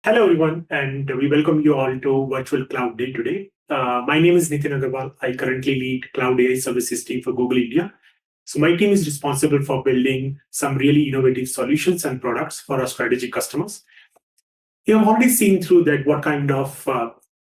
Hello, everyone, and we welcome you all to Virtual Cloud Day today. My name is Nitin Agarwal. I currently lead Cloud AI Services team for Google India. So my team is responsible for building some really innovative solutions and products for our strategic customers. You have already seen through that what kind of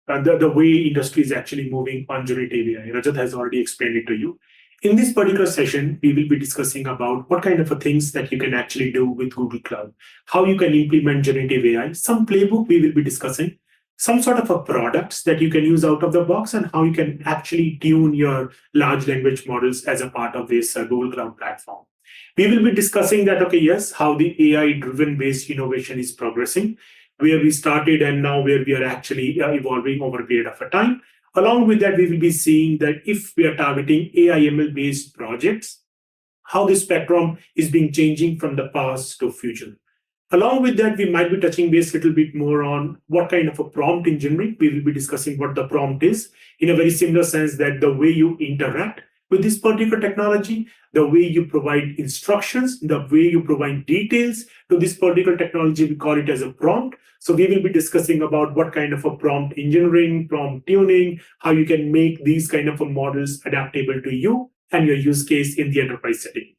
the way industry is actually moving on generative AI. Rajat has already explained it to you. In this particular session, we will be discussing about what kind of things that you can actually do with Google Cloud, how you can implement generative AI, some playbook we will be discussing, some sort of a products that you can use out of the box, and how you can actually tune your large language models as a part of this Google Cloud platform. We will be discussing that, okay, yes, how the AI-driven based innovation is progressing, where we started and now where we are actually evolving over a period of a time. Along with that, we will be seeing that if we are targeting AI/ML based projects, how the spectrum is being changing from the past to future. Along with that, we might be touching base a little bit more on what kind of a prompt engineering. We will be discussing what the prompt is in a very similar sense that the way you interact with this particular technology, the way you provide instructions, the way you provide details to this particular technology, we call it as a prompt. So we will be discussing about what kind of a prompt engineering, prompt tuning, how you can make these kind of models adaptable to you and your use case in the enterprise setting.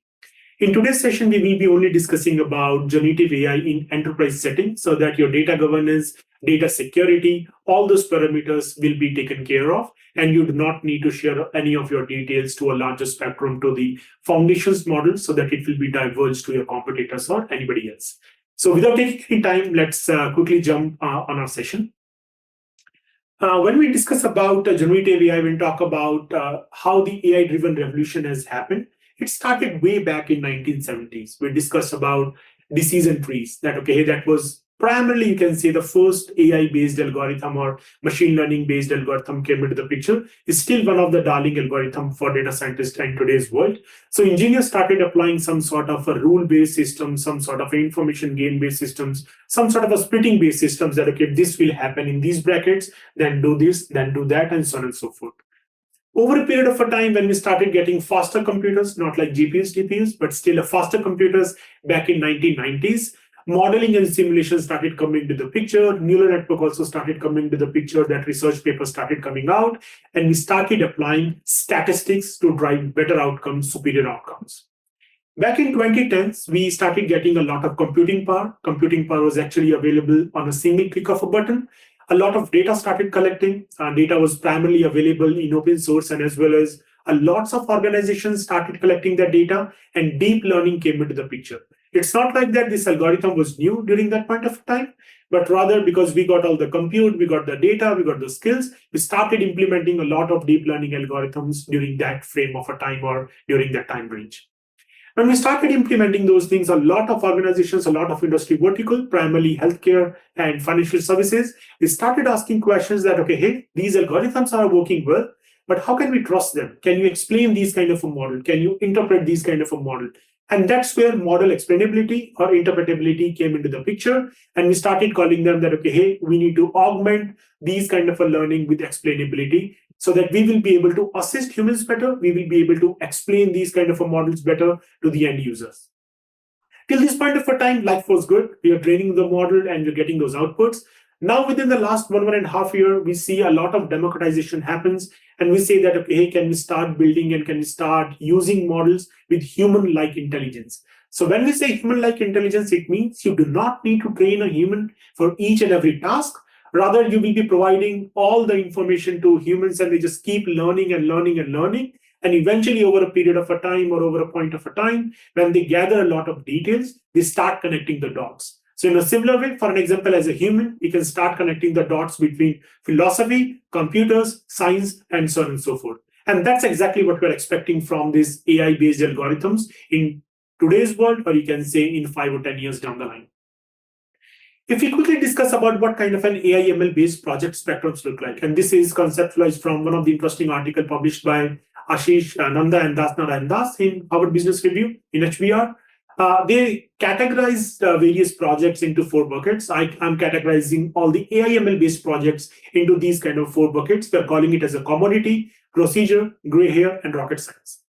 In today's session, we will be only discussing about generative AI in enterprise settings so that your data governance, data security, all those parameters will be taken care of, and you do not need to share any of your details to a larger spectrum to the foundations model so that it will be divulged to your competitors or anybody else. So without taking any time, let's quickly jump on our session. When we discuss about generative AI, we'll talk about how the AI-driven revolution has happened. It started way back in 1970s. We discussed about decision trees. That was primarily, you can say, the first AI-based algorithm or machine learning-based algorithm came into the picture. It's still one of the darling algorithm for data scientists in today's world. So engineers started applying some sort of a rule-based system, some sort of information gain-based systems, some sort of a splitting-based systems that, okay, this will happen in these brackets, then do this, then do that, and so on and so forth. Over a period of a time, when we started getting faster computers, not like GPUs, TPUs, but still a faster computers back in 1990s, modeling and simulation started coming into the picture. Neural network also started coming into the picture. That research papers started coming out, and we started applying statistics to drive better outcomes, superior outcomes. Back in 2010s, we started getting a lot of computing power. Computing power was actually available on a single click of a button. A lot of data started collecting. Data was primarily available in open source, and as well as lots of organizations started collecting that data, and deep learning came into the picture. It's not like that this algorithm was new during that point of time, but rather because we got all the compute, we got the data, we got the skills, we started implementing a lot of deep learning algorithms during that frame of a time or during that time range. When we started implementing those things, a lot of organizations, a lot of industry vertical, primarily healthcare and financial services, they started asking questions that, okay, hey, these algorithms are working well, but how can we trust them? Can you explain these kind of a model? Can you interpret these kind of a model? And that's where model explainability or interpretability came into the picture. And we started calling them that, okay, hey, we need to augment these kind of a learning with explainability so that we will be able to assist humans better. We will be able to explain these kind of a models better to the end users. Till this point of a time, life was good. We are training the model and we're getting those outputs. Now, within the last 1.5 years, we see a lot of democratization happens. And we say that, okay, hey, can we start building and can we start using models with human-like intelligence? So when we say human-like intelligence, it means you do not need to train a human for each and every task. Rather, you will be providing all the information to humans and they just keep learning and learning and learning. And eventually, over a period of a time or over a point of a time, when they gather a lot of details, they start connecting the dots. So in a similar way, for an example, as a human, we can start connecting the dots between philosophy, computers, science, and so on and so forth. And that's exactly what we're expecting from these AI-based algorithms in today's world, or you can say in 5 or 10 years down the line. If we quickly discuss about what kind of an AI/ML-based project spectrums look like, and this is conceptualized from one of the interesting article published by Ashish Nanda and Das Narayan Das in Harvard Business Review in HBR. They categorized various projects into 4 buckets. I'm categorizing all the AI/ML-based projects into these kind of 4 buckets. We're calling it as a commodity, procedure, gray hair, and rocket science.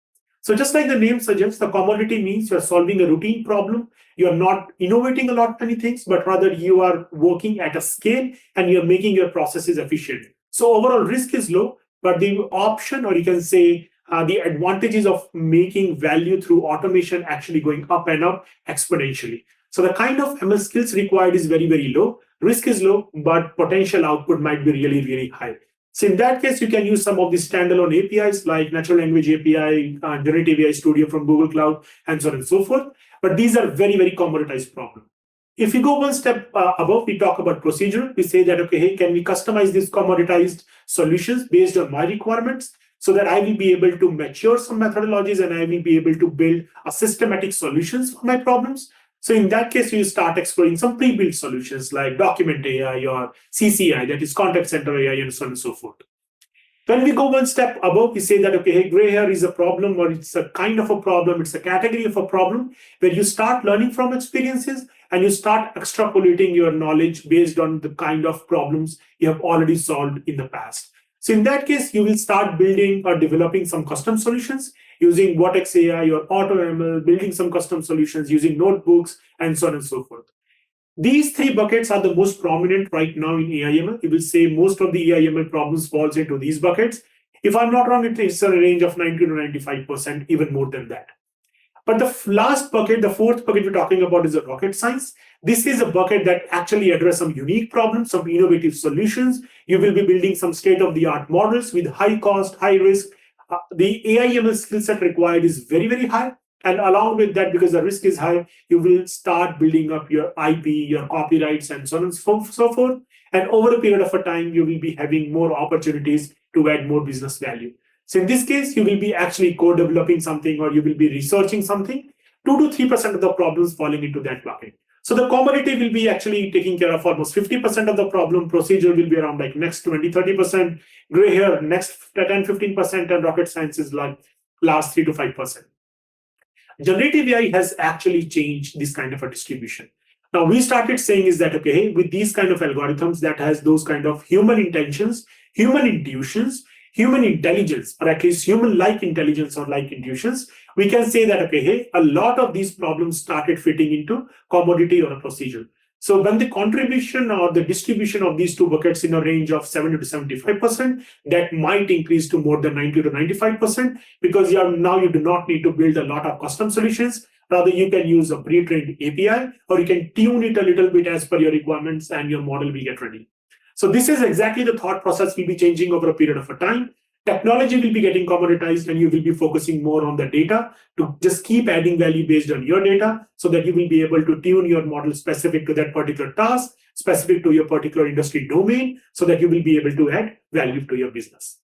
So just like the name suggests, the commodity means you're solving a routine problem. You're not innovating a lot many things, but rather you are working at a scale and you're making your processes efficient. So overall risk is low, but the option, or you can say the advantages of making value through automation actually going up and up exponentially. So the kind of ML skills required is very, very low. Risk is low, but potential output might be really, really high. So in that case, you can use some of the standalone APIs like Natural Language API, Generative AI Studio from Google Cloud, and so on and so forth. But these are very, very commoditized problems. If you go one step above, we talk about procedural. We say that, okay, hey, can we customize these commoditized solutions based on my requirements so that I will be able to mature some methodologies and I will be able to build a systematic solutions for my problems. So in that case, you start exploring some pre-built solutions like Document AI or CCI, that is Contact Center AI, and so on and so forth. When we go one step above, we say that, okay, hey, gray hair is a problem, or it's a kind of a problem, it's a category of a problem, where you start learning from experiences and you start extrapolating your knowledge based on the kind of problems you have already solved in the past. So in that case, you will start building or developing some custom solutions using Vortex AI or AutoML, building some custom solutions using notebooks, and so on and so forth. These three buckets are the most prominent right now in AI/ML. You will say most of the AI/ML problems falls into these buckets. If I'm not wrong, it's a range of 90 to 95%, even more than that. But the last bucket, the fourth bucket we're talking about is the rocket science. This is a bucket that actually addresses some unique problems, some innovative solutions. You will be building some state-of-the-art models with high cost, high risk. The AI/ML skill set required is very, very high. And along with that, because the risk is high, you will start building up your IP, your copyrights, and so on and so forth. And over a period of a time, you will be having more opportunities to add more business value. So in this case, you will be actually co-developing something or you will be researching something. 2 to 3% of the problems falling into that bucket. So the commodity will be actually taking care of almost 50% of the problem. Procedure will be around like next 20, 30%. Gray hair, next 10, 15%, and rocket science is like last 3 to 5%. Generative AI has actually changed this kind of a distribution. Now we started saying is that, okay, hey, with these kind of algorithms that has those kind of human intentions, human intuitions, human intelligence, or at least human-like intelligence or like intuitions, we can say that, okay, hey, a lot of these problems started fitting into commodity or a procedure. So when the contribution or the distribution of these two buckets in a range of 70 to 75%, that might increase to more than 90 to 95% because now you do not need to build a lot of custom solutions. Rather, you can use a pre-trained API or you can tune it a little bit as per your requirements and your model will get ready. So this is exactly the thought process will be changing over a period of a time. Technology will be getting commoditized and you will be focusing more on the data to just keep adding value based on your data so that you will be able to tune your model specific to that particular task, specific to your particular industry domain, so that you will be able to add value to your business.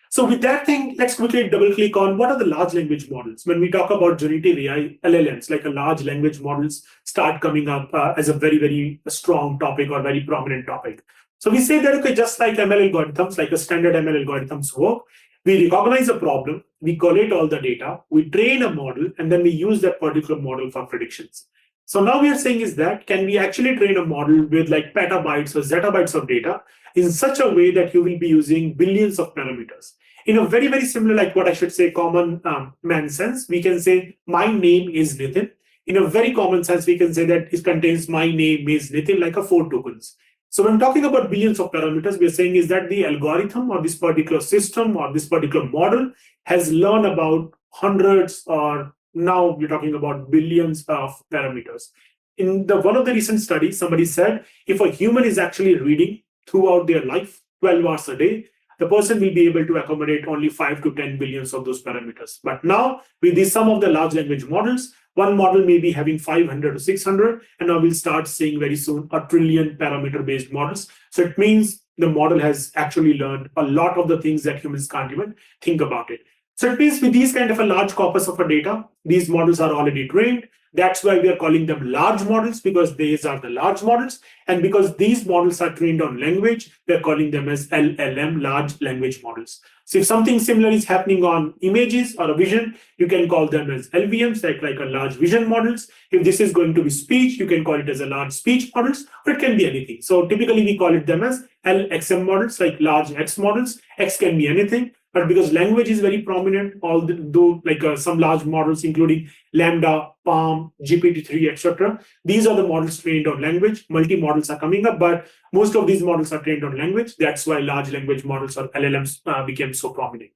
So with that thing, let's quickly double click on what are the large language models. When we talk about generative AI, LLMs, like a large language models start coming up as a very, very strong topic or very prominent topic. So we say that, okay, just like ML algorithms, like a standard ML algorithms work, we recognize a problem, we collate all the data, we train a model, and then we use that particular model for predictions. So now we are saying is that, can we actually train a model with like petabytes or zettabytes of data in such a way that you will be using billions of parameters? In a very, very similar, like what I should say, common man sense, we can say, my name is Nitin. In a very common sense, we can say that it contains my name is Nitin, like a 4 tokens. So when talking about billions of parameters, we're saying is that the algorithm or this particular system or this particular model has learned about hundreds or now we're talking about billions of parameters. In one of the recent studies, somebody said if a human is actually reading throughout their life 12 hours a day, the person will be able to accommodate only 5 to 10 billions of those parameters. But now with some of the large language models, one model may be having 500 to 600, and now we'll start seeing very soon a trillion parameter-based models. So it means the model has actually learned a lot of the things that humans can't even think about it. So it means with these kind of a large corpus of a data, these models are already trained. That's why we are calling them large models, because these are the large models. And because these models are trained on language, we're calling them as LLM, large language models. So if something similar is happening on images or a vision, you can call them as LVMs, like a large vision models. If this is going to be speech, you can call it as a large speech models, or it can be anything. So typically we call it them as LXM models, like large X models. X can be anything. But because language is very prominent, although some large models, including Lambda, Palm, GPT-3, etc., these are the models trained on language. Multi-models are coming up, but most of these models are trained on language. That's why large language models or LLMs became so prominent.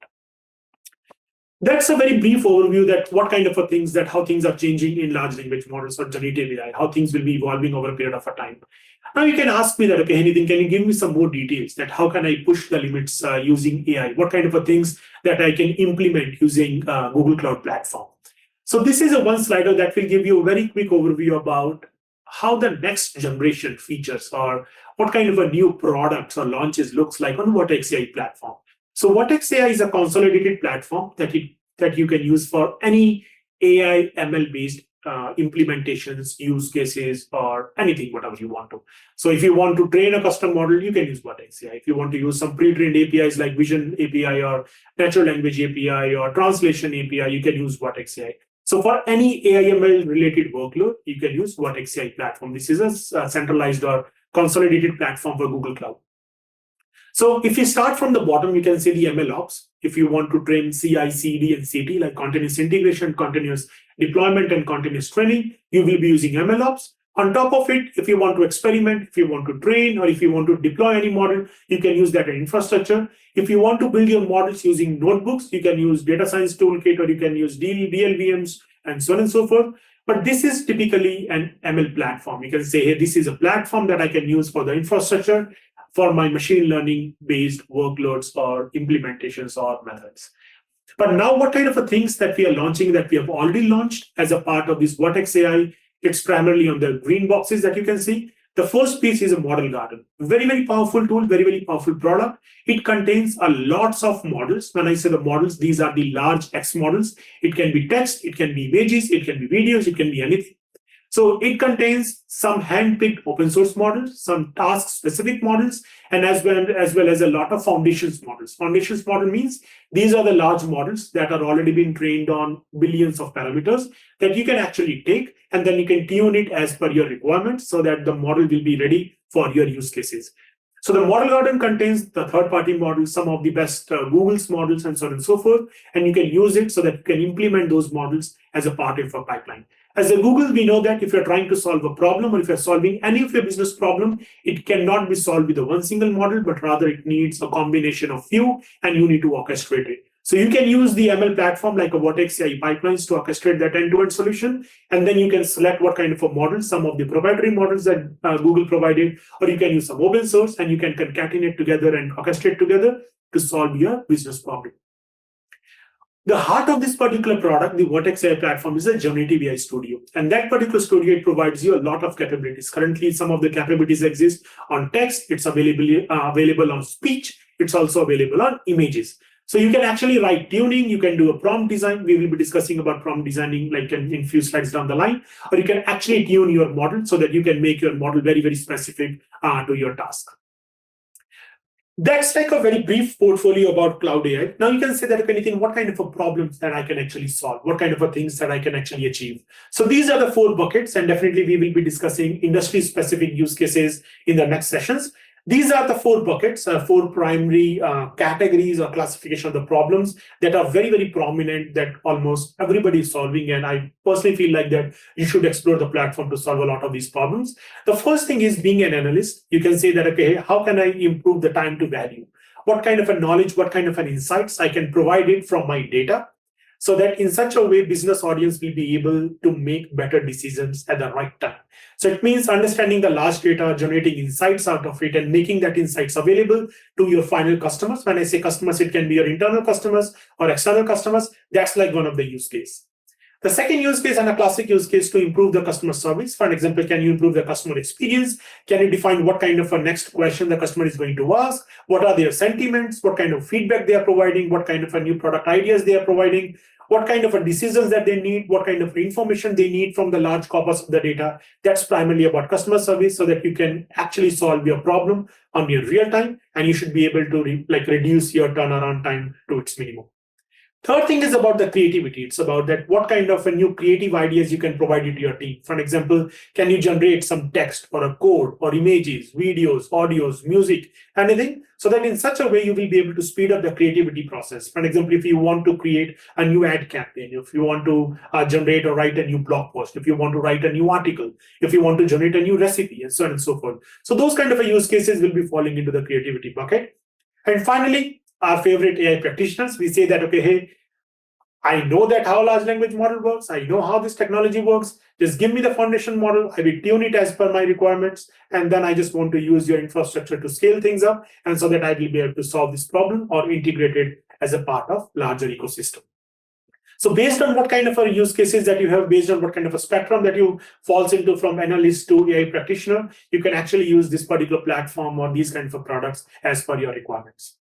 That's a very brief overview that what kind of things that how things are changing in large language models or generative AI, how things will be evolving over a period of a time. Now you can ask me that, okay, anything, can you give me some more details that how can I push the limits using AI? What kind of things that I can implement using Google Cloud Platform? So this is a one slider that will give you a very quick overview about how the next generation features or what kind of a new products or launches looks like on Vertex AI platform. So Vertex AI is a consolidated platform that you can use for any AI ML based implementations, use cases, or anything, whatever you want to. So if you want to train a custom model, you can use Vertex AI. If you want to use some pre-trained APIs like Vision API or Natural Language API or Translation API, you can use Vertex AI. So for any AI ML related workload, you can use Vertex AI platform. This is a centralized or consolidated platform for Google Cloud. So if you start from the bottom, you can see the ML ops. If you want to train CI, CD, and CT, like continuous integration, continuous deployment, and continuous training, you will be using ML ops. On top of it, if you want to experiment, if you want to train, or if you want to deploy any model, you can use that infrastructure. If you want to build your models using notebooks, you can use Data Science Toolkit, or you can use DLVMs, and so on and so forth. But this is typically an ML platform. You can say, hey, this is a platform that I can use for the infrastructure, for my machine learning based workloads or implementations or methods. But now what kind of things that we are launching that we have already launched as a part of this Vertex AI, it's primarily on the green boxes that you can see. The first piece is a model garden. Very, very powerful tool, very, very powerful product. It contains a lots of models. When I say the models, these are the large X models. It can be text, it can be images, it can be videos, it can be anything. So it contains some hand-picked open source models, some task-specific models, and as well as a lot of foundations models. Foundations model means these are the large models that are already been trained on billions of parameters that you can actually take, and then you can tune it as per your requirements so that the model will be ready for your use cases. So the model garden contains the third-party models, some of the best Google's models, and so on and so forth, and you can use it so that you can implement those models as a part of a pipeline. As a Google, we know that if you're trying to solve a problem or if you're solving any of your business problem, it cannot be solved with a one single model, but rather it needs a combination of few, and you need to orchestrate it. So you can use the ML platform like a Vertex AI pipelines to orchestrate that end-to-end solution, and then you can select what kind of a model, some of the proprietary models that Google provided, or you can use some open source, and you can concatenate together and orchestrate together to solve your business problem. The heart of this particular product, the Vertex AI platform, is a generative AI studio. And that particular studio, it provides you a lot of capabilities. Currently, some of the capabilities exist on text. It's available on speech. It's also available on images. So you can actually write tuning. You can do a prompt design. We will be discussing about prompt designing like in few slides down the line. Or you can actually tune your model so that you can make your model very, very specific to your task. That's like a very brief portfolio about cloud AI. Now you can say that if anything, what kind of problems that I can actually solve? What kind of things that I can actually achieve? So these are the 4 buckets, and definitely we will be discussing industry-specific use cases in the next sessions. These are the 4 buckets, 4 primary categories or classification of the problems that are very, very prominent that almost everybody is solving. And I personally feel like that you should explore the platform to solve a lot of these problems. The first thing is being an analyst. You can say that, okay, how can I improve the time to value? What kind of a knowledge, what kind of an insights I can provide it from my data, so that in such a way, business audience will be able to make better decisions at the right time. So it means understanding the large data, generating insights out of it, and making that insights available to your final customers. When I say customers, it can be your internal customers or external customers. That's like one of the use cases. The second use case and a classic use case to improve the customer service. For example, can you improve the customer experience? Can you define what kind of a next question the customer is going to ask? What are their sentiments? What kind of feedback they are providing? What kind of a new product ideas they are providing? What kind of a decisions that they need? What kind of information they need from the large corpus of the data? That's primarily about customer service, so that you can actually solve your problem on your real time, and you should be able to reduce your turnaround time to its minimum. Third thing is about the creativity. It's about that what kind of a new creative ideas you can provide it to your team. For example, can you generate some text or a code or images, videos, audios, music, anything, so that in such a way you will be able to speed up the creativity process. For example, if you want to create a new ad campaign, if you want to generate or write a new blog post, if you want to write a new article, if you want to generate a new recipe, and so on and so forth. So those kind of a use cases will be falling into the creativity bucket. And finally, our favorite AI practitioners, we say that, okay, hey, I know that how large language model works. I know how this technology works. Just give me the foundation model. I will tune it as per my requirements. And then I just want to use your infrastructure to scale things up. And so that I will be able to solve this problem or integrate it as a part of larger ecosystem. So based on what kind of use cases that you have, based on what kind of a spectrum that you falls into from analyst to AI practitioner, you can actually use this particular platform or these kinds of products as per your requirements.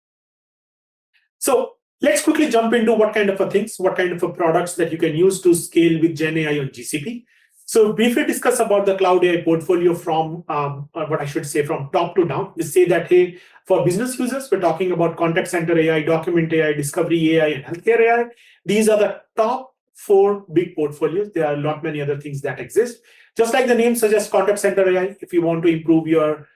So let's quickly jump into what kind of things, what kind of products that you can use to scale with Gen AI on GCP. So briefly discuss about the cloud AI portfolio from what I should say from top to down. We say that, hey, for business users, we're talking about contact center AI, document AI, discovery AI, and healthcare AI. These are the top 4 big portfolios. There are a lot many other things that exist. Just like the name suggests, contact center AI, if you want to improve your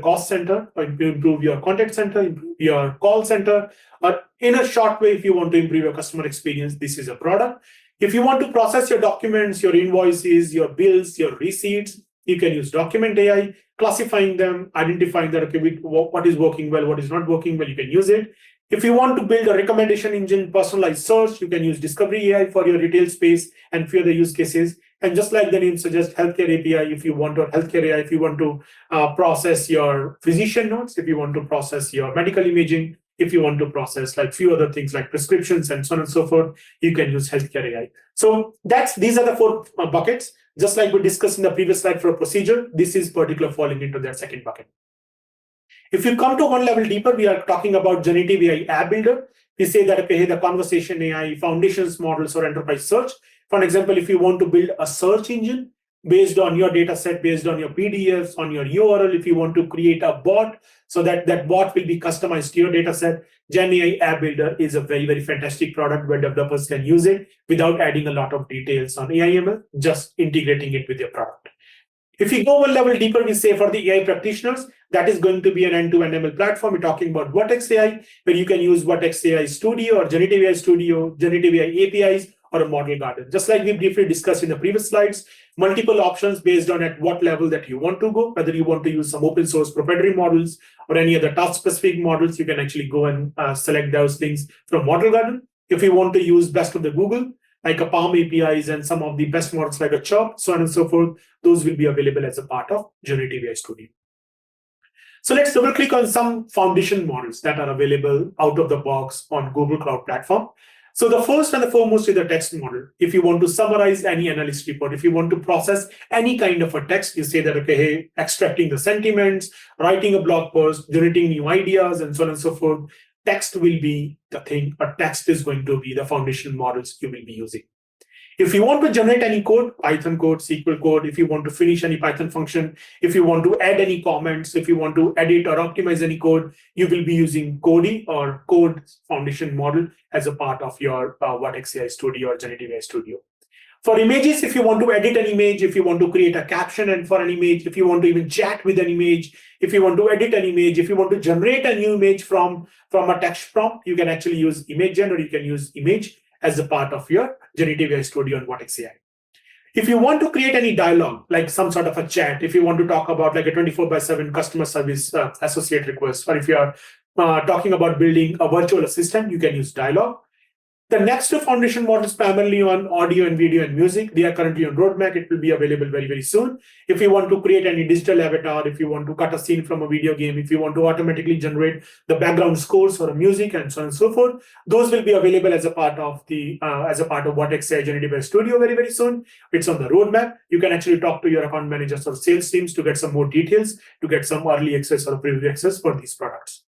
cost center, or improve your contact center, improve your call center, or in a short way, if you want to improve your customer experience, this is a product. If you want to process your documents, your invoices, your bills, your receipts, you can use document AI, classifying them, identifying that, okay, what is working well, what is not working well, you can use it. If you want to build a recommendation engine, personalized search, you can use discovery AI for your retail space and few other use cases. And just like the name suggests, healthcare API, if you want to, healthcare AI, if you want to process your physician notes, if you want to process your medical imaging, if you want to process like few other things like prescriptions and so on and so forth, you can use healthcare AI. So these are the 4 buckets. Just like we discussed in the previous slide for a procedure, this is particular falling into that second bucket. If you come to one level deeper, we are talking about generative AI app builder. We say that, okay, the conversation AI, foundations models, or enterprise search. For example, if you want to build a search engine based on your data set, based on your PDFs, on your URL, if you want to create a bot so that that bot will be customized to your data set, Gen AI App Builder is a very, very fantastic product where developers can use it without adding a lot of details on AI/ML, just integrating it with your product. If you go one level deeper, we say for the AI practitioners, that is going to be an end-to-end ML platform. We're talking about Vertex AI, where you can use Vertex AI Studio or Generative AI Studio, Generative AI APIs, or a model garden. Just like we briefly discussed in the previous slides, multiple options based on at what level that you want to go, whether you want to use some open source proprietary models or any other task-specific models, you can actually go and select those things from model garden. If you want to use best of the Google, like a Palm APIs and some of the best models like a Chop, so on and so forth, those will be available as a part of Generative AI Studio. So let's double click on some foundation models that are available out of the box on Google Cloud Platform. So the first and the foremost is the text model. If you want to summarize any analyst report, if you want to process any kind of a text, you say that, okay, hey, extracting the sentiments, writing a blog post, generating new ideas, and so on and so forth, text will be the thing, or text is going to be the foundation models you will be using. If you want to generate any code, Python code, SQL code, if you want to finish any Python function, if you want to add any comments, if you want to edit or optimize any code, you will be using Cody or Code Foundation model as a part of your Vertex AI Studio or Generative AI Studio. For images, if you want to edit an image, if you want to create a caption and for an image, if you want to even chat with an image, if you want to edit an image, if you want to generate a new image from a text prompt, you can actually use ImageGen or you can use image as a part of your Generative AI Studio on Vertex AI. If you want to create any dialogue, like some sort of a chat, if you want to talk about like a 24/7 customer service associate request, or if you are talking about building a virtual assistant, you can use dialogue. The next 2 foundation models primarily on audio and video and music. They are currently on roadmap. It will be available very, very soon. If you want to create any digital avatar, if you want to cut a scene from a video game, if you want to automatically generate the background scores for a music and so on and so forth, those will be available as a part of Vertex AI Generative AI Studio very, very soon. It's on the roadmap. You can actually talk to your account managers or sales teams to get some more details, to get some early access or preview access for these products.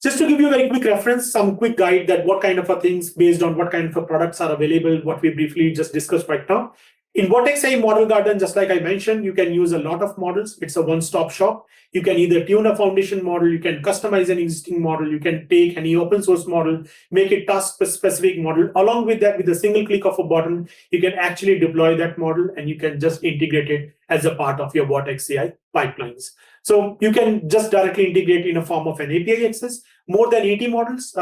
Just to give you a very quick reference, some quick guide that what kind of things based on what kind of products are available, what we briefly just discussed right now. In Vortex AI Model Garden, just like I mentioned, you can use a lot of models. It's a one-stop shop. You can either tune a foundation model, you can customize an existing model, you can take any open source model, make it task-specific model. Along with that, with a single click of a button, you can actually deploy that model and you can just integrate it as a part of your Vortex AI pipelines. So you can just directly integrate in a form of an API access. More than 80 models.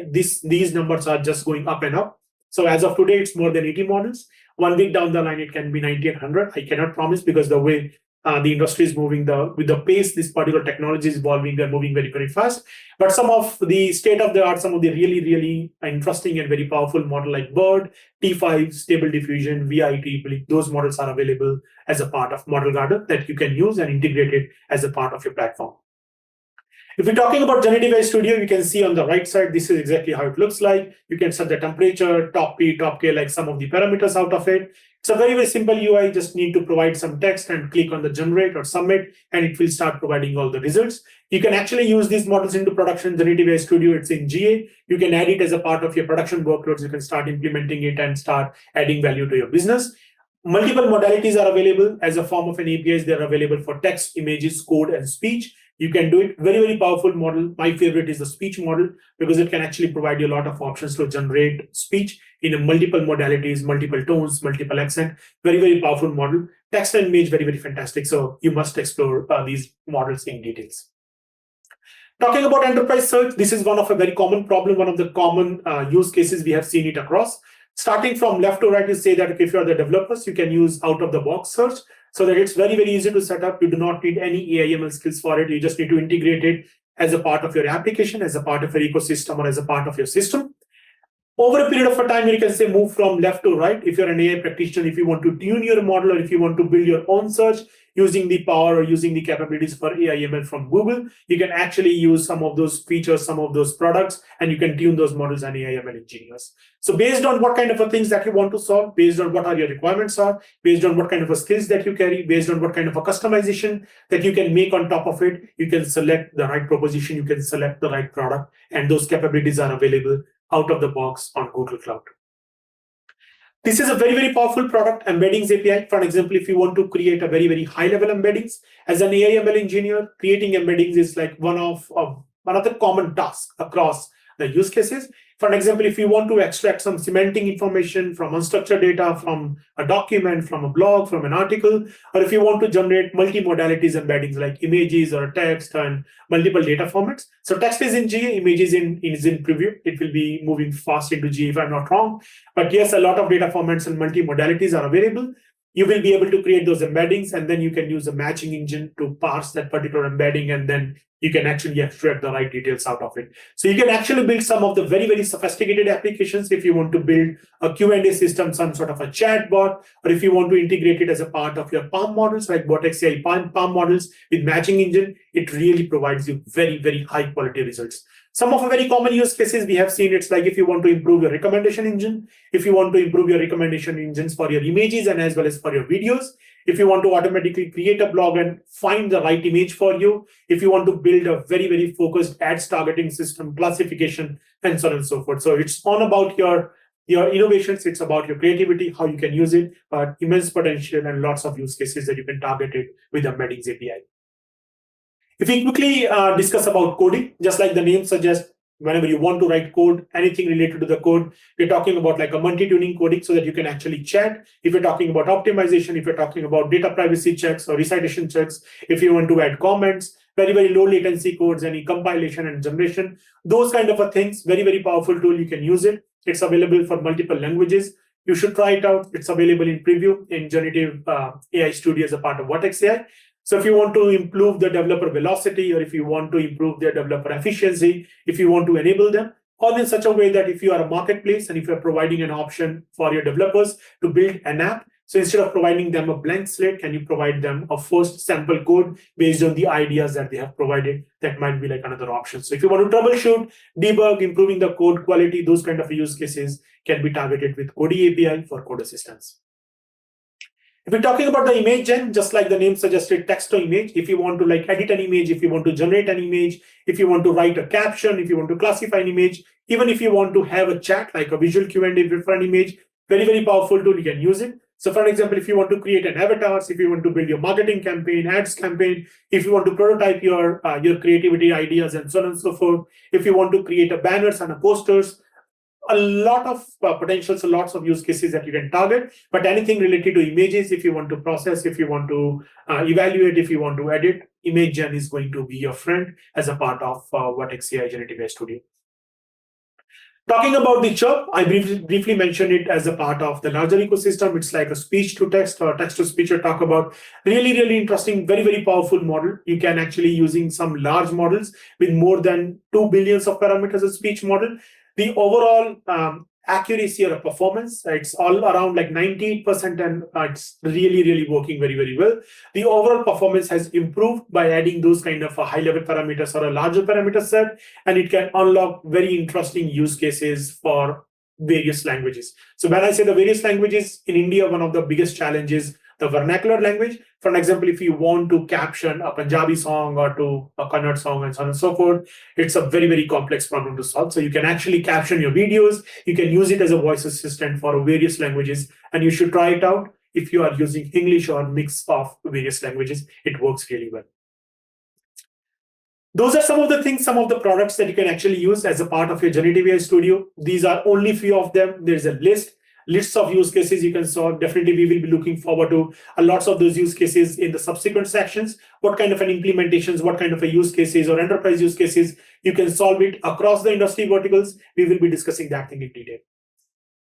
These numbers are just going up and up. So as of today, it's more than 80 models. 1 week down the line, it can be 90 and 100. I cannot promise, because the way the industry is moving, with the pace this particular technology is evolving, they're moving very, very fast. But some of the state of the art, some of the really, really interesting and very powerful model like BERT, T5, Stable Diffusion, VIT, those models are available as a part of Model Garden that you can use and integrate it as a part of your platform. If we're talking about Generative AI Studio, you can see on the right side, this is exactly how it looks like. You can set the temperature, top P, top K, like some of the parameters out of it. It's a very, very simple UI. Just need to provide some text and click on the generate or submit, and it will start providing all the results. You can actually use these models into production. Generative AI Studio, it's in GA. You can add it as a part of your production workloads. You can start implementing it and start adding value to your business. Multiple modalities are available as a form of an APIs. They're available for text, images, code, and speech. You can do it. Very, very powerful model. My favorite is the speech model, because it can actually provide you a lot of options to generate speech in multiple modalities, multiple tones, multiple accent. Very, very powerful model. Text and image, very, very fantastic. So you must explore these models in details. Talking about enterprise search, this is one of a very common problem, one of the common use cases we have seen it across. Starting from left to right, you say that if you are the developers, you can use out-of-the-box search, so that it's very, very easy to set up. You do not need any AI/ML skills for it. You just need to integrate it as a part of your application, as a part of your ecosystem, or as a part of your system. Over a period of time, you can say move from left to right. If you're an AI practitioner, if you want to tune your model, or if you want to build your own search using the power or using the capabilities for AI/ML from Google, you can actually use some of those features, some of those products, and you can tune those models and AI/ML engineers. So based on what kind of things that you want to solve, based on what are your requirements are, based on what kind of skills that you carry, based on what kind of a customization that you can make on top of it, you can select the right proposition, you can select the right product, and those capabilities are available out of the box on Google Cloud. This is a very, very powerful product, Embeddings API. For example, if you want to create a very, very high-level embeddings, as an AI/ML engineer, creating embeddings is like one of the common tasks across the use cases. For example, if you want to extract some semantic information from unstructured data, from a document, from a blog, from an article, or if you want to generate multi-modalities embeddings like images or text and multiple data formats. So text is in GA, images is in preview. It will be moving fast into GA if I'm not wrong. But yes, a lot of data formats and multi-modalities are available. You will be able to create those embeddings, and then you can use a matching engine to parse that particular embedding, and then you can actually extract the right details out of it. So you can actually build some of the very, very sophisticated applications. If you want to build a Q&A system, some sort of a chat bot, or if you want to integrate it as a part of your PaLM models, like Vortex AI PaLM models with matching engine, it really provides you very, very high quality results. Some of the very common use cases we have seen, it's like if you want to improve your recommendation engine, if you want to improve your recommendation engines for your images and as well as for your videos, if you want to automatically create a blog and find the right image for you, if you want to build a very, very focused ads targeting system, classification, and so on and so forth. So it's all about your innovations, it's about your creativity, how you can use it, but immense potential and lots of use cases that you can target it with Embeddings API. If we quickly discuss about coding, just like the name suggests, whenever you want to write code, anything related to the code, we're talking about like a multi-tuning coding so that you can actually chat. If you're talking about optimization, if you're talking about data privacy checks or recitation checks, if you want to add comments, very, very low latency codes, any compilation and generation, those kind of things, very, very powerful tool. You can use it. It's available for multiple languages. You should try it out. It's available in preview in Generative AI Studio as a part of Vortex AI. So if you want to improve the developer velocity, or if you want to improve their developer efficiency, if you want to enable them, all in such a way that if you are a marketplace and if you're providing an option for your developers to build an app, so instead of providing them a blank slate, can you provide them a first sample code based on the ideas that they have provided? That might be like another option. So if you want to troubleshoot, debug, improving the code quality, those kind of use cases can be targeted with Coding API for code assistance. If we're talking about the image gen, just like the name suggested, text to image, if you want to like edit an image, if you want to generate an image, if you want to write a caption, if you want to classify an image, even if you want to have a chat, like a visual Q&A for an image, very, very powerful tool, you can use it. So for example, if you want to create an avatars, if you want to build your marketing campaign, ads campaign, if you want to prototype your creativity ideas and so on and so forth, if you want to create a banners and a posters, a lot of potentials, lots of use cases that you can target. But anything related to images, if you want to process, if you want to evaluate, if you want to edit, image gen is going to be your friend as a part of Vertex AI Generative AI Studio. Talking about the chirp, I briefly mentioned it as a part of the larger ecosystem. It's like a speech to text or text to speech. I talk about really interesting, very powerful model. You can actually using some large models with more than 2 billions of parameters of speech model. The overall accuracy or performance, it's all around like 98%, and it's really working very well. The overall performance has improved by adding those kind of high-level parameters or a larger parameter set, and it can unlock very interesting use cases for various languages. So when I say the various languages, in India, one of the biggest challenges, the vernacular language. For example, if you want to caption a Punjabi song or to a Kannada song and so on and so forth, it's a very complex problem to solve. So you can actually caption your videos. You can use it as a voice assistant for various languages, and you should try it out. If you are using English or mix of various languages, it works really well. Those are some of the things, some of the products that you can actually use as a part of your Generative AI Studio. These are only few of them. There's a lists of use cases you can solve. Definitely, we will be looking forward to lots of those use cases in the subsequent sections. What kind of an implementations, what kind of a use cases or enterprise use cases you can solve it across the industry verticals. We will be discussing that thing in detail.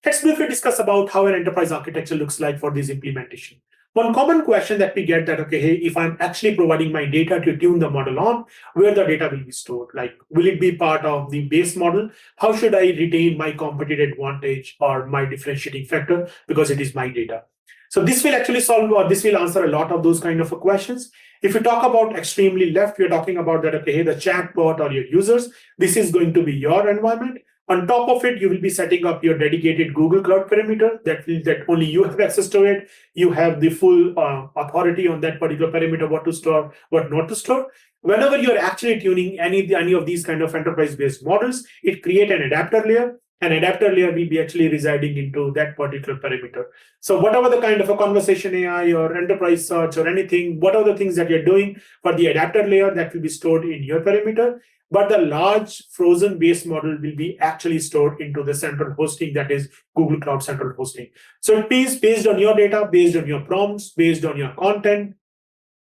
Let's briefly discuss about how an enterprise architecture looks like for this implementation. One common question that we get that, okay, hey, if I'm actually providing my data to tune the model on, where the data will be stored? Like, will it be part of the base model? How should I retain my competitive advantage or my differentiating factor because it is my data? So this will actually solve, or this will answer a lot of those kind of questions. If you talk about extremely left, we're talking about that, okay, hey, the chatbot or your users, this is going to be your environment. On top of it, you will be setting up your dedicated Google Cloud perimeter that only you have access to it. You have the full authority on that particular perimeter, what to store, what not to store. Whenever you're actually tuning any of these kind of enterprise-based models, it creates an adapter layer. An adapter layer will be actually residing into that particular perimeter. So whatever the kind of a conversation AI or enterprise search or anything, whatever the things that you're doing for the adapter layer, that will be stored in your perimeter. But the large frozen base model will be actually stored into the central hosting, that is Google Cloud Central Hosting. So it is based on your data, based on your prompts, based on your content,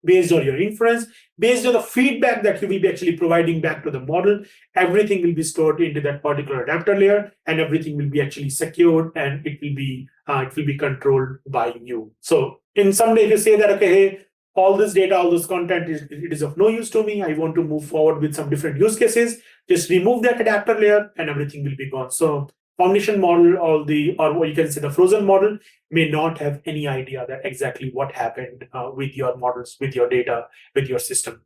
based on your inference, based on the feedback that you will be actually providing back to the model. Everything will be stored into that particular adapter layer, and everything will be actually secured, and it will be controlled by you. So in some way, if you say that, okay, hey, all this data, all this content it is of no use to me, I want to move forward with some different use cases, just remove that adapter layer and everything will be gone. So foundation model or what you can say the frozen model may not have any idea that exactly what happened with your models, with your data, with your system.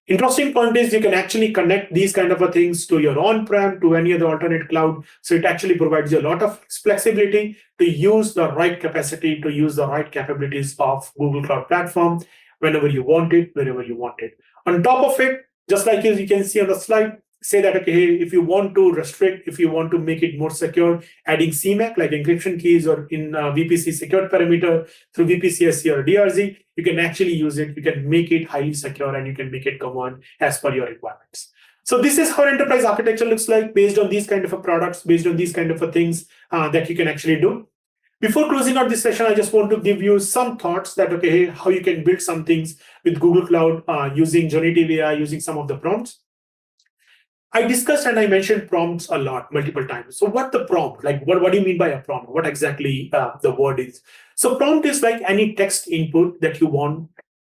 Interesting point is you can actually connect these kind of things to your on-prem, to any other alternate cloud. So it actually provides you a lot of flexibility to use the right capacity, to use the right capabilities of Google Cloud Platform whenever you want it, wherever you want it. On top of it, just like you can see on the slide, say that, okay, hey, if you want to restrict, if you want to make it more secure, adding CMAC like encryption keys or in VPC secured parameter through VPCSC or DRZ, you can actually use it. You can make it highly secure and you can make it come on as per your requirements. So this is how enterprise architecture looks like based on these kind of products, based on these kind of things that you can actually do. Before closing out this session, I just want to give you some thoughts that, okay, hey, how you can build some things with Google Cloud using generative AI, using some of the prompts. I discussed and I mentioned prompts a lot, multiple times. So what the prompt, like what do you mean by a prompt? What exactly the word is? So prompt is like any text input that you want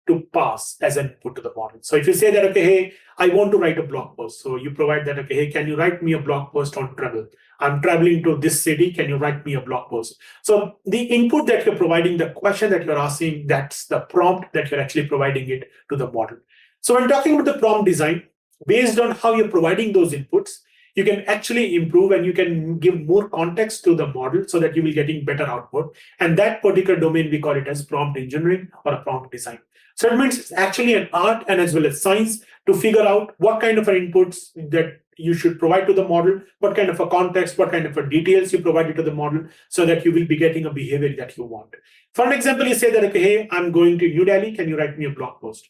to pass as an input to the model. So if you say that, okay, hey, I want to write a blog post. So you provide that, okay, hey, can you write me a blog post on travel? I'm traveling to this city. Can you write me a blog post? So the input that you're providing, the question that you're asking, that's the prompt that you're actually providing it to the model. So when talking about the prompt design, based on how you're providing those inputs, you can actually improve and you can give more context to the model so that you will getting better output. And that particular domain, we call it as prompt engineering or a prompt design. So it means it's actually an art and as well as science to figure out what kind of inputs that you should provide to the model, what kind of a context, what kind of a details you provided to the model, so that you will be getting a behavior that you want. For an example, you say that, okay, hey, I'm going to New Delhi, can you write me a blog post?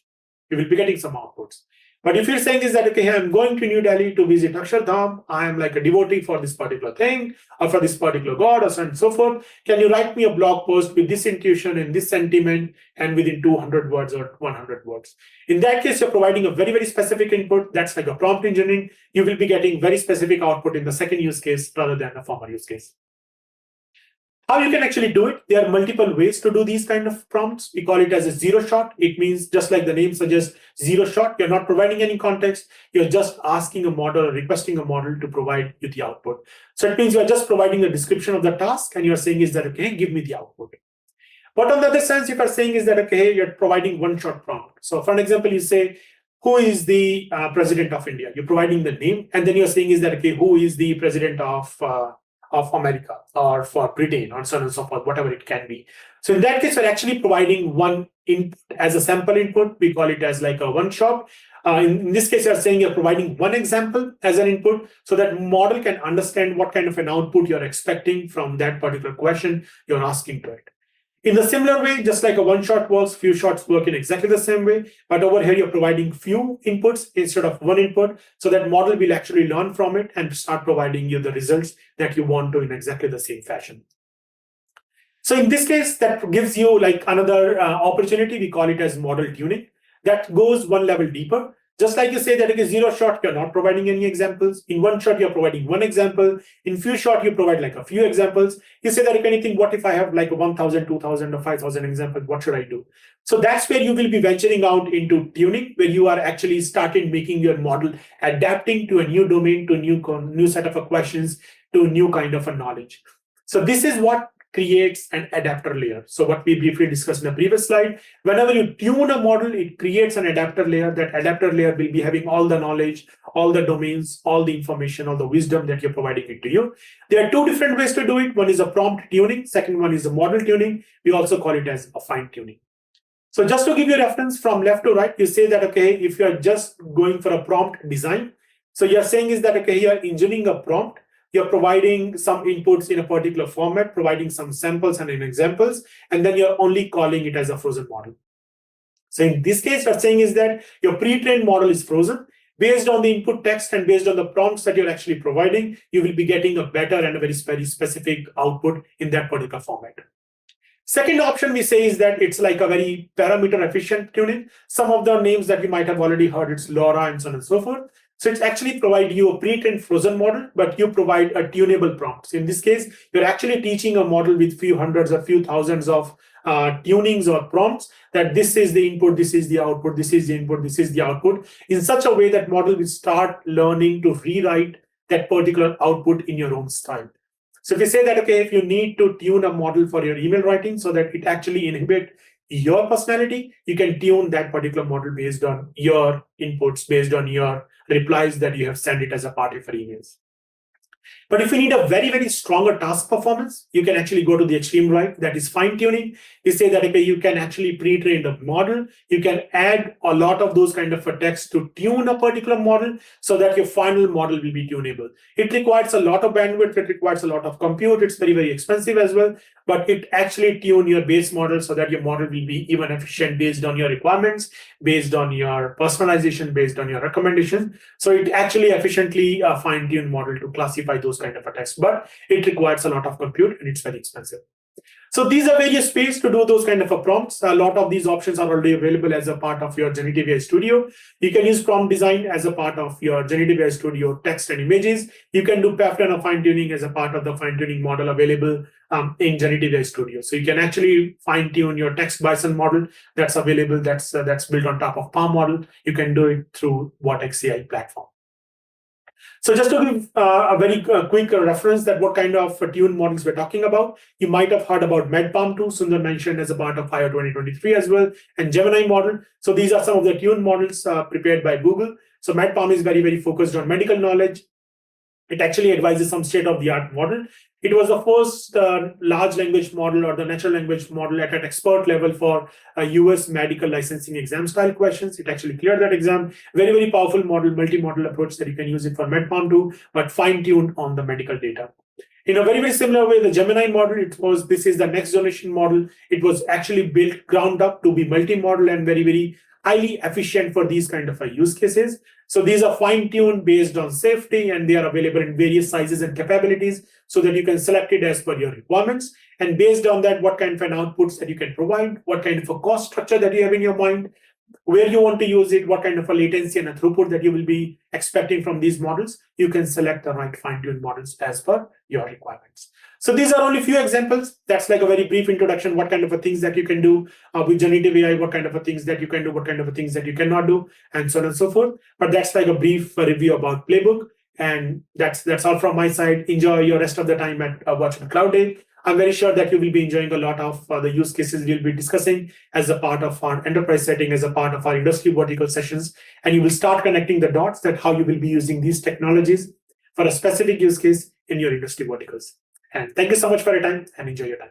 You will be getting some outputs. But if you're saying is that, okay, I'm going to New Delhi to visit Akshardham, I am like a devotee for this particular thing, or for this particular god, or so on and so forth, can you write me a blog post with this intuition and this sentiment and within 200 words or 100 words? In that case, you're providing a very, very specific input. That's like a prompt engineering. You will be getting very specific output in the second use case rather than the former use case. How you can actually do it? There are multiple ways to do these kind of prompts. We call it as a zero shot. It means, just like the name suggests, zero shot. You're not providing any context. You're just asking a model or requesting a model to provide you the output. So it means you're just providing a description of the task and you're saying is that, okay, give me the output. But on the other sense, if you're saying is that, okay, you're providing one shot prompt. So for an example, you say, who is the president of India? You're providing the name. And then you're saying is that, okay, who is the president of America or for Britain, or so on and so forth, whatever it can be. So in that case, we're actually providing one input as a sample input. We call it as like a one shot. In this case, you're saying you're providing one example as an input so that model can understand what kind of an output you're expecting from that particular question you're asking to it. In the similar way, just like a one shot works, few shots work in exactly the same way. But over here, you're providing few inputs instead of one input, so that model will actually learn from it and start providing you the results that you want to in exactly the same fashion. So in this case, that gives you like another opportunity. We call it as model tuning. That goes one level deeper. Just like you say that in a zero shot, you're not providing any examples. In one shot, you're providing one example. In few shot, you provide like a few examples. You say that if anything, what if I have like 1,000, 2,000 or 5,000 examples, what should I do? So that's where you will be venturing out into tuning, where you are actually started making your model adapting to a new domain, to a new set of questions, to a new kind of a knowledge. So this is what creates an adapter layer. So what we briefly discussed in the previous slide, whenever you tune a model, it creates an adapter layer. That adapter layer will be having all the knowledge, all the domains, all the information, all the wisdom that you're providing it to you. There are two different ways to do it. One is a prompt tuning. Second one is a model tuning. We also call it as a fine tuning. So just to give you a reference from left to right, you say that, okay, if you're just going for a prompt design, so you're saying is that, okay, you're engineering a prompt. You're providing some inputs in a particular format, providing some samples and examples, and then you're only calling it as a frozen model. So in this case, what you're saying is that your pre-trained model is frozen. Based on the input text and based on the prompts that you're actually providing, you will be getting a better and a very specific output in that particular format. Second option we say is that it's like a very parameter efficient tuning. Some of the names that you might have already heard, it's LoRa and so on and so forth. So it's actually provide you a pre-trained frozen model, but you provide a tunable prompt. So in this case, you're actually teaching a model with few hundreds or few thousands of tunings or prompts that this is the input, this is the output, this is the input, this is the output, in such a way that model will start learning to rewrite that particular output in your own style. So if you say that, okay, if you need to tune a model for your email writing so that it actually inhibit your personality, you can tune that particular model based on your inputs, based on your replies that you have sent it as a part of your emails. But if you need a very, very stronger task performance, you can actually go to the extreme right, that is fine tuning. You say that, okay, you can actually pre-train the model. You can add a lot of those kind of a text to tune a particular model so that your final model will be tunable. It requires a lot of bandwidth. It requires a lot of compute. It's very, very expensive as well. But it actually tune your base model so that your model will be even efficient based on your requirements, based on your personalization, based on your recommendation. So it actually efficiently fine-tune model to classify those kind of a text, but it requires a lot of compute and it's very expensive. So these are various ways to do those kind of a prompts. A lot of these options are already available as a part of your Generative AI Studio. You can use prompt design as a part of your Generative AI Studio text and images. You can do pattern or fine-tuning as a part of the fine-tuning model available in Generative AI Studio. So you can actually fine-tune your text Bison model that's available, that's built on top of PaLM model. You can do it through Vortex AI platform. So just to give a very quick reference that what kind of tuned models we're talking about, you might have heard about MedPalm 2, Sundar mentioned as a part of IO 2023 as well, and Gemini model. So these are some of the tuned models prepared by Google. So MedPalm is very, very focused on medical knowledge. It actually advises some state-of-the-art model. It was the first large language model or the natural language model at an expert level for US medical licensing exam style questions. It actually cleared that exam. Very, very powerful model, multi-model approach that you can use it for MedPalm too, but fine-tuned on the medical data. In a very, very similar way, the Gemini model, this is the next generation model. It was actually built ground up to be multi-model and very, very highly efficient for these kind of use cases. So these are fine-tuned based on safety, and they are available in various sizes and capabilities so that you can select it as per your requirements. And based on that, what kind of an outputs that you can provide, what kind of a cost structure that you have in your mind, where you want to use it, what kind of a latency and a throughput that you will be expecting from these models, you can select the right fine-tuned models as per your requirements. So these are only few examples. That's like a very brief introduction, what kind of a things that you can do with generative AI, what kind of a things that you can do, what kind of a things that you cannot do, and so on and so forth. But that's like a brief review about Playbook. And that's all from my side. Enjoy your rest of the time at Virtual Cloud Day. I'm very sure that you will be enjoying a lot of the use cases we'll be discussing as a part of our enterprise setting, as a part of our industry vertical sessions. And you will start connecting the dots that how you will be using these technologies for a specific use case in your industry verticals. And thank you so much for your time and enjoy your time.